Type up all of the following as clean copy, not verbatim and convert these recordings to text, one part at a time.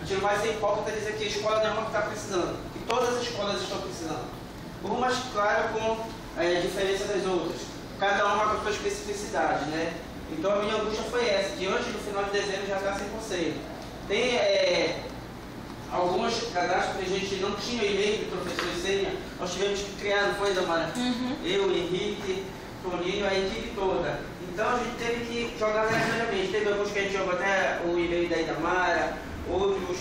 gente não vai ser hipócrita dizer que a escola nenhuma está precisando, que todas as escolas estão precisando. Umas, claro, com a diferença das outras, cada uma com a sua especificidade, né? Então a minha angústia foi essa, que antes do final de dezembro já está 100%. Tem alguns cadastros que a gente não tinha e-mail do professor e senha, nós tivemos que criar, não foi, Damara? Eu, Henrique, Toninho, a equipe toda. Então a gente teve que jogar aleatoriamente. Teve alguns que a gente jogou até o e-mail da Idamara, outros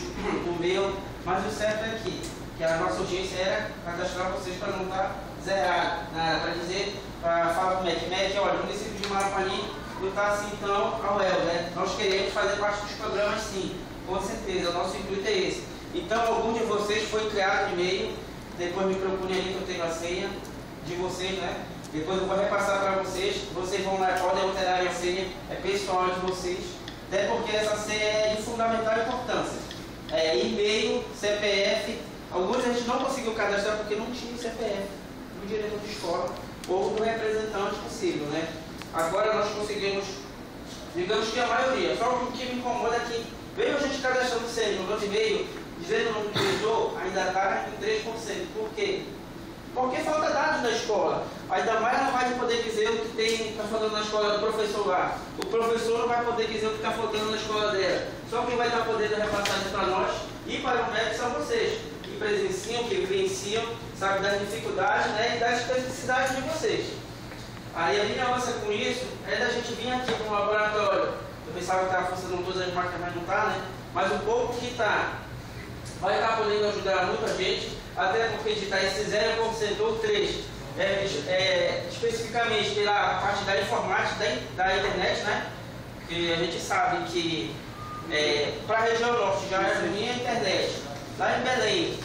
o meu, mas o certo é que a nossa urgência era cadastrar vocês para não estar zerado, né? Para dizer, para falar com o MEC, olha, o município de Marapani não está assim tão ao léu, né? Nós queremos fazer parte dos programas sim, com certeza, o nosso intuito é esse. Então algum de vocês foi criado e-mail, depois me procurem ali que eu tenho a senha de vocês, né? Depois eu vou repassar para vocês, vocês vão lá, podem alterar a senha, é pessoal de vocês, até porque essa senha é de fundamental importância. E-mail, CPF, alguns a gente não conseguiu cadastrar porque não tinha CPF do diretor de escola ou do representante possível, né? Agora nós conseguimos, digamos que a maioria, só o que me incomoda é que veio a gente cadastrando senha no e-mail, dizendo o nome do diretor, ainda está em 3%. Por quê? Porque falta dados da escola. Ainda mais não vai poder dizer o que está faltando na escola do professor lá. O professor não vai poder dizer o que está faltando na escola dela. Só quem vai estar podendo repassar isso para nós e para o MEC são vocês, que presenciam, que vivenciam, sabe, das dificuldades, né, e das especificidades de vocês. Aí a minha avança com isso é da gente vir aqui para um laboratório. Eu pensava que estava funcionando todas as máquinas, mas não está, né? Mas o pouco que está vai estar podendo ajudar muita gente, até porque editar esse 0% ou 3%, especificamente pela parte da informática, da internet, né? Que a gente sabe que para a região norte já é ruim a internet. Lá em Belém